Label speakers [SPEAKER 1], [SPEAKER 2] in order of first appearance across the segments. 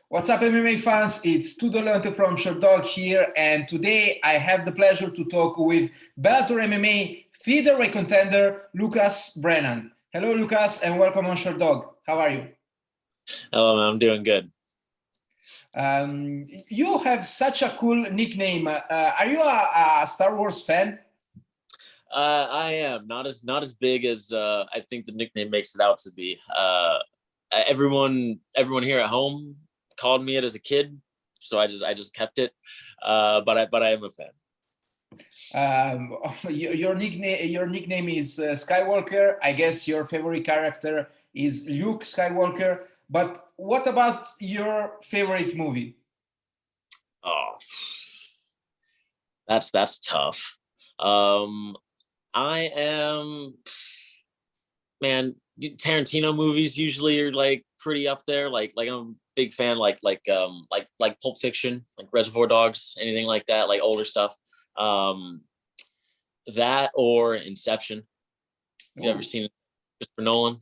[SPEAKER 1] What's up, MMA fans? It's Tudor Leonte from Sherdog here, and today I have the pleasure to talk with Bellator MMA featherweight contender Lucas Brennan. Hello, Lucas, and welcome on Sherdog. How are you?
[SPEAKER 2] Hello, man. I'm doing good.
[SPEAKER 1] You have such a cool nickname. Are you a Star Wars fan?
[SPEAKER 2] I am not as big as I think the nickname makes it out to be. Everyone here at home called me it as a kid, so I just kept it. But I am a fan.
[SPEAKER 1] Your nickname is Skywalker. I guess your favorite character is Luke Skywalker. But what about your favorite movie?
[SPEAKER 2] Oh, that's tough. I am, man. Tarantino movies usually are like pretty up there. Like I'm a big fan. Like Pulp Fiction, like Reservoir Dogs, anything like that. Like older stuff. That or Inception. If you ever seen Christopher Nolan,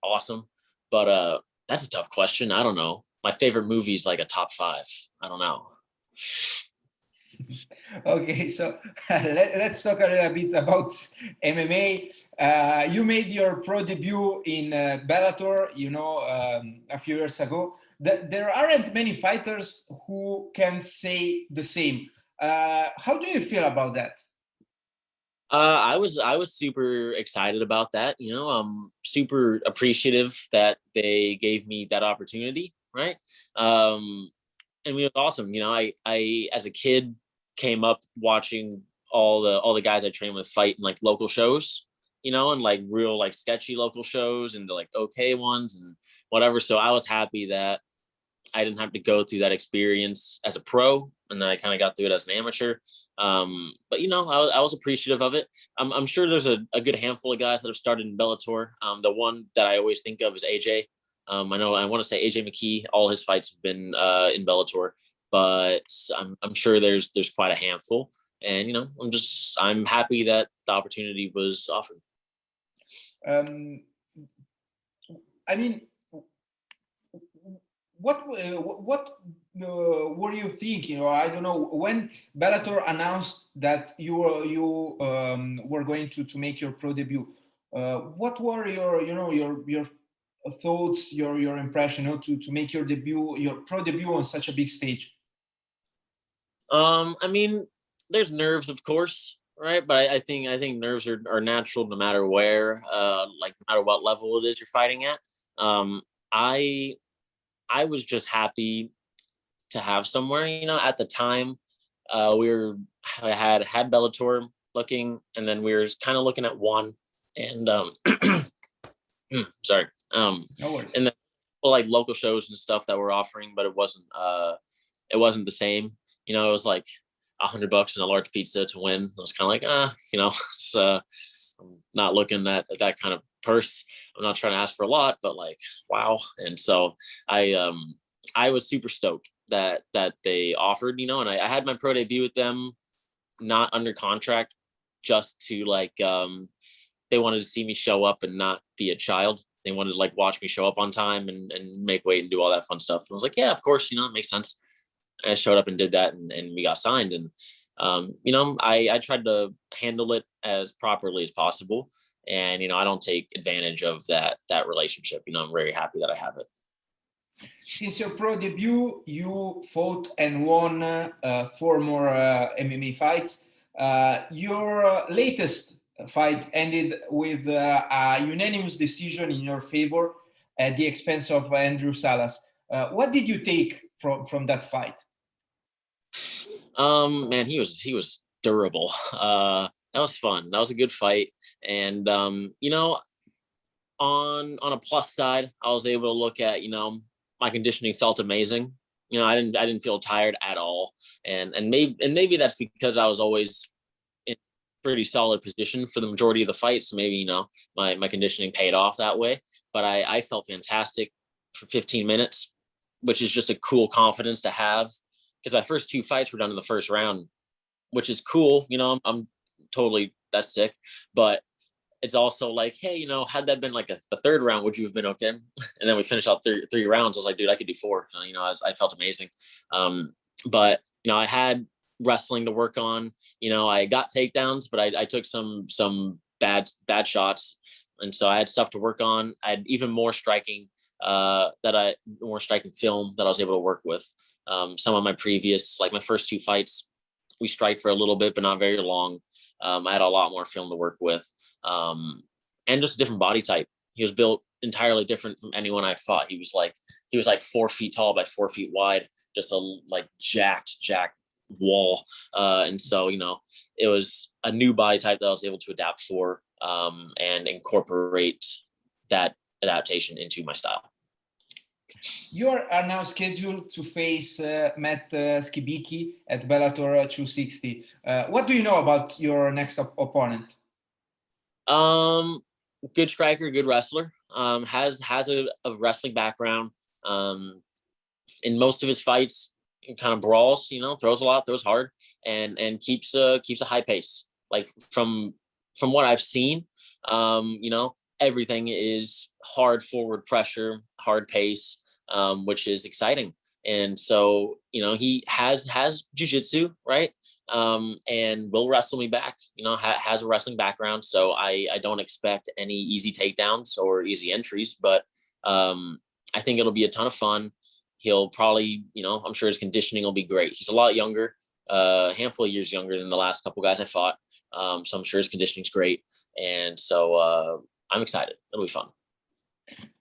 [SPEAKER 2] awesome. But that's a tough question. I don't know. My favorite movie is like a top 5. I don't know.
[SPEAKER 1] Okay, so let's talk a little bit about MMA. You made your pro debut in Bellator, a few years ago. There aren't many fighters who can say the same. How do you feel about that?
[SPEAKER 2] I was super excited about that. I'm super appreciative that they gave me that opportunity. Right. And it was awesome. I as a kid came up watching all the guys I trained with fight in like local shows, and like real like sketchy local shows and the like okay ones and whatever. So I was happy that I didn't have to go through that experience as a pro, and then I kind of got through it as an amateur. But I was appreciative of it. I'm sure there's a good handful of guys that have started in Bellator. The one that I always think of is AJ. I want to say AJ McKee. All his fights have been in Bellator, but I'm sure there's quite a handful. And I'm happy that the opportunity was offered.
[SPEAKER 1] I mean, what were you thinking? Or I don't know, when Bellator announced that you were going to make your pro debut. What were your thoughts, your impression, to make your pro debut on such a big stage?
[SPEAKER 2] I mean, there's nerves, of course, right? But I think nerves are natural no matter where, like no matter what level it is you're fighting at. I was just happy to have somewhere. At the time, I had Bellator looking, and then we were kind of looking at one, and sorry,
[SPEAKER 1] No worries.
[SPEAKER 2] and then like local shows and stuff that were offering, but it wasn't the same. It was like $100 and a large pizza to win. I was kind of like, it's, I'm not looking at that kind of purse. I'm not trying to ask for a lot, but like, wow. And so I was super stoked that they offered, and I had my pro debut with them, not under contract, just to like, they wanted to see me show up and not be a child. They wanted to like watch me show up on time and make weight and do all that fun stuff. And I was like, yeah, of course, it makes sense. I showed up and did that, and we got signed. And I tried to handle it as properly as possible. And I don't take advantage of that relationship. I'm very happy that I have it.
[SPEAKER 1] Since your pro debut, you fought and won 4 more MMA fights. Your latest fight ended with a unanimous decision in your favor at the expense of Andrew Salas. What did you take from that fight?
[SPEAKER 2] Man, he was durable. That was fun. That was a good fight. And on a plus side, I was able to look at, my conditioning felt amazing. I didn't feel tired at all. And maybe that's because I was always in pretty solid position for the majority of the fights. So maybe, my conditioning paid off that way. But I felt fantastic for 15 minutes, which is just a cool confidence to have, because my first 2 fights were done in the first round, which is cool. I'm totally, that's sick. But it's also like, hey, you know, had that been like the third round, would you have been okay? And then we finished out three rounds. I was like, dude, I could do four. You know, I felt amazing. But you know, I had wrestling to work on. You know, I got takedowns, but I took some bad shots, and so I had stuff to work on. I had even more striking more striking film that I was able to work with. Some of my previous, like my first two fights, we strike for a little bit, but not very long. I had a lot more film to work with, and just a different body type. He was built entirely different from anyone I fought. He was like 4 feet tall by 4 feet wide, just a like jacked wall. And so, you know, it was a new body type that I was able to adapt for, and incorporate that adaptation into my style.
[SPEAKER 1] You are now scheduled to face Matt Skibicki at Bellator 260. What do you know about your next opponent?
[SPEAKER 2] Good striker, good wrestler. Has a wrestling background. In most of his fights, he kind of brawls. You know, throws a lot, throws hard, and keeps a high pace. Like from what I've seen, you know, everything is hard forward pressure, hard pace. Which is exciting. And so, you know, he has jiu-jitsu, right? And will wrestle me back, you know, has a wrestling background. So I don't expect any easy takedowns or easy entries, but I think it'll be a ton of fun. He'll probably, you know, I'm sure his conditioning will be great. He's a lot younger, a handful of years younger than the last couple guys I fought. So I'm sure his conditioning's great. And so I'm excited. It'll be fun.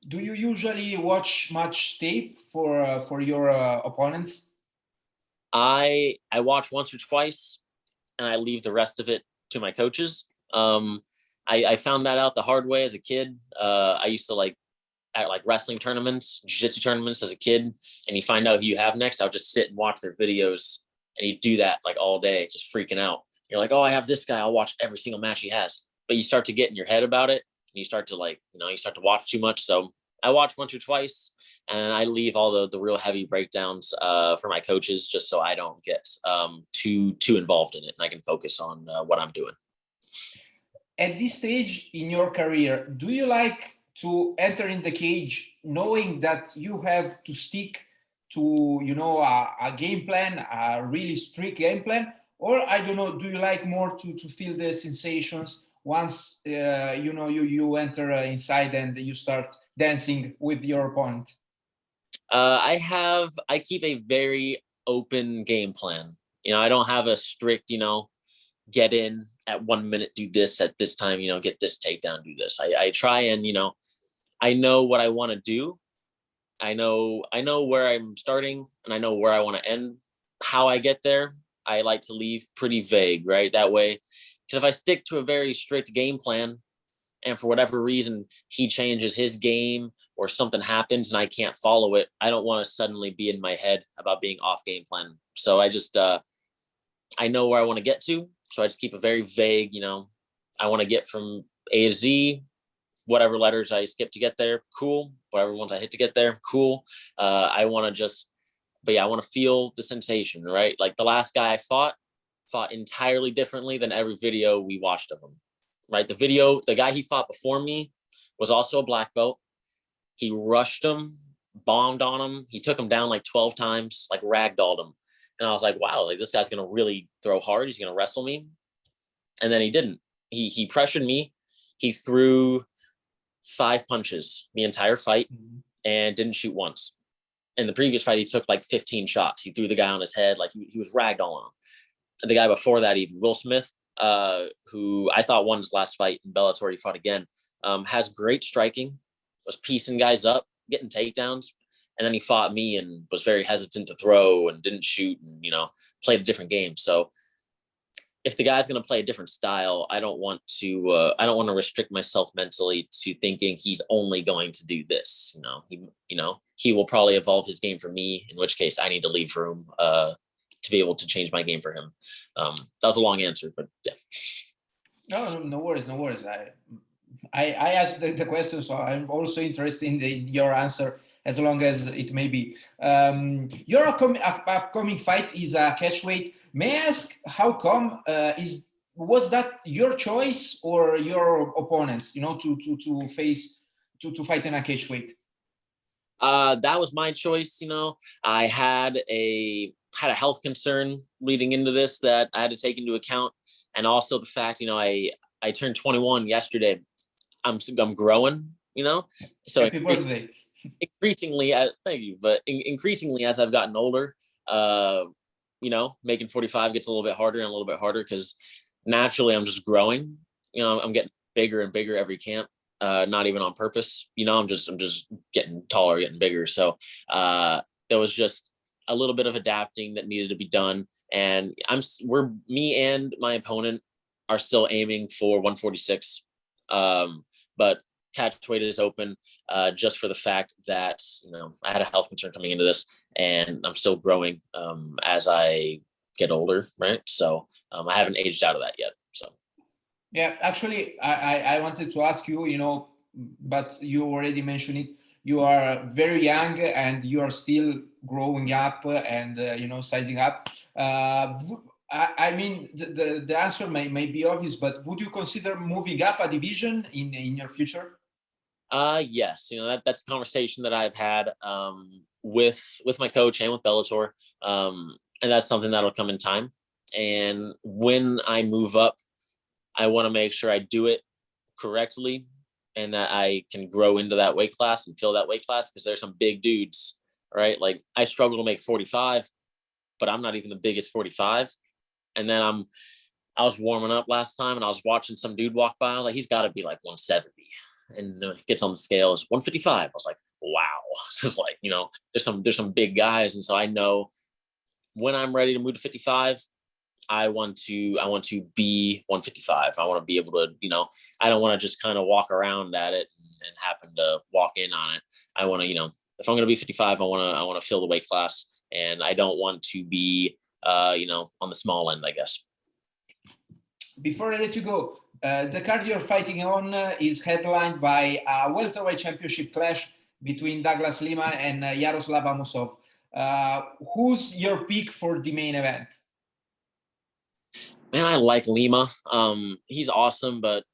[SPEAKER 1] Do you usually watch much tape for your opponents?
[SPEAKER 2] I watch once or twice, and I leave the rest of it to my coaches. I found that out the hard way as a kid. I used to at wrestling tournaments, jiu-jitsu tournaments as a kid, and you find out who you have next. I'll just sit and watch their videos, and you do that like all day, just freaking out. You're like, oh, I have this guy. I'll watch every single match he has. But you start to get in your head about it, and you start to you start to watch too much. So I watch once or twice, and I leave all the real heavy breakdowns for my coaches, just so I don't get too involved in it, and I can focus on what I'm doing.
[SPEAKER 1] At this stage in your career, do you like to enter in the cage knowing that you have to stick to, you know, a game plan, a really strict game plan? Or, I don't know, do you like more to feel the sensations once, you know, you enter inside and you start dancing with your opponent?
[SPEAKER 2] I keep a very open game plan. You know, I don't have a strict, you know, get in at 1 minute, do this at this time, you know, get this takedown, do this. I try and, you know, I know what I want to do. I know where I'm starting, and I know where I want to end. How I get there, I like to leave pretty vague, right? That way, because if I stick to a very strict game plan, and for whatever reason he changes his game or something happens and I can't follow it, I don't want to suddenly be in my head about being off game plan. So I just I know where I want to get to, so I just keep a very vague, you know, I want to get from A to Z, whatever letters I skip to get there, cool. Whatever ones I hit to get there, cool. I want to I want to feel the sensation, right? Like the last guy I fought entirely differently than every video we watched of him, right? The guy he fought before me was also a black belt. He rushed him, bombed on him. He took him down like 12 times, like ragdolled him. And I was like, wow, like this guy's going to really throw hard. He's going to wrestle me. And then he didn't. He pressured me. He threw 5 punches the entire fight and didn't shoot once. In the previous fight, he took like 15 shots. He threw the guy on his head. Like he was ragdolling him. The guy before that, even Will Smith, who I thought won his last fight in Bellator, he fought again, has great striking, was piecing guys up, getting takedowns. And then he fought me and was very hesitant to throw and didn't shoot and, you know, played a different game. So if the guy's going to play a different style, I don't want to restrict myself mentally to thinking he's only going to do this. He will probably evolve his game for me, in which case I need to leave room to be able to change my game for him. That was a long answer, but yeah.
[SPEAKER 1] No worries. I asked the question, so I'm also interested in your answer, as long as it may be. Your upcoming fight is a catchweight. May I ask how come was that your choice or your opponents, to fight in a cage weight?
[SPEAKER 2] That was my choice. I had a health concern leading into this that I had to take into account, and also the fact, I turned 21 yesterday. I'm growing, so
[SPEAKER 1] Happy birthday.
[SPEAKER 2] Increasingly, thank you, but increasingly as I've gotten older, making 45 gets a little bit harder and a little bit harder because naturally I'm just growing. I'm getting bigger and bigger every camp. Not even on purpose, I'm just getting taller, getting bigger. So there was just a little bit of adapting that needed to be done. And me and my opponent are still aiming for 146. But catch weight is open just for the fact that, I had a health concern coming into this, and I'm still growing as I get older. Right. So I haven't aged out of that yet. So.
[SPEAKER 1] Yeah, actually, I wanted to ask you, but you already mentioned it. You are very young and you are still growing up and, sizing up. I mean, the answer may be obvious, but would you consider moving up a division in your future?
[SPEAKER 2] Yes. That's a conversation that I've had with my coach and with Bellator. And that's something that'll come in time. And when I move up, I want to make sure I do it correctly and that I can grow into that weight class and fill that weight class, because there's some big dudes, right? Like I struggle to make 45, but I'm not even the biggest 45. And then I was warming up last time and I was watching some dude walk by. Like he's got to be like 170, and he gets on the scale, it's 155. I was like, wow. It's like, there's some big guys. And so I know when I'm ready to move to 55, I want to be 155. I want to be able to, I don't want to just kind of walk around at it and happen to walk in on it. I want to, if I'm going to be 55, I want to fill the weight class, and I don't want to be, on the small end, I guess.
[SPEAKER 1] Before I let you go, the card you're fighting on is headlined by a welterweight championship clash between Douglas Lima and Yaroslav Amosov. Who's your pick for the main event?
[SPEAKER 2] Man, I like Lima. He's awesome, but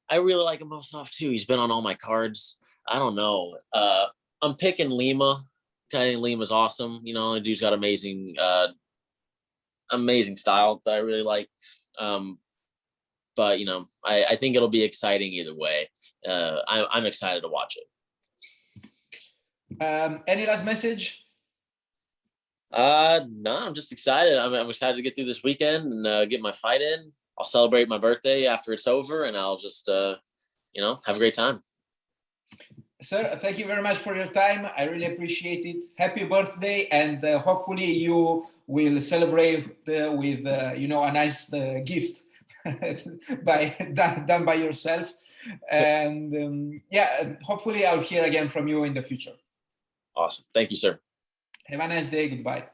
[SPEAKER 2] I really like Amosov too. He's been on all my cards. I don't know. I'm picking Lima. I think Lima's awesome. The dude's got amazing style that I really like. But I think it'll be exciting either way. I'm excited to watch
[SPEAKER 1] it. Any last message?
[SPEAKER 2] No, I'm just excited. I'm excited to get through this weekend and get my fight in. I'll celebrate my birthday after it's over, and I'll just have a great time.
[SPEAKER 1] Sir, thank you very much for your time. I really appreciate it. Happy birthday, and hopefully you will celebrate with a nice gift done by yourself. And hopefully I'll hear again from you in the future.
[SPEAKER 2] Awesome. Thank you, sir.
[SPEAKER 1] Have a nice day. Goodbye.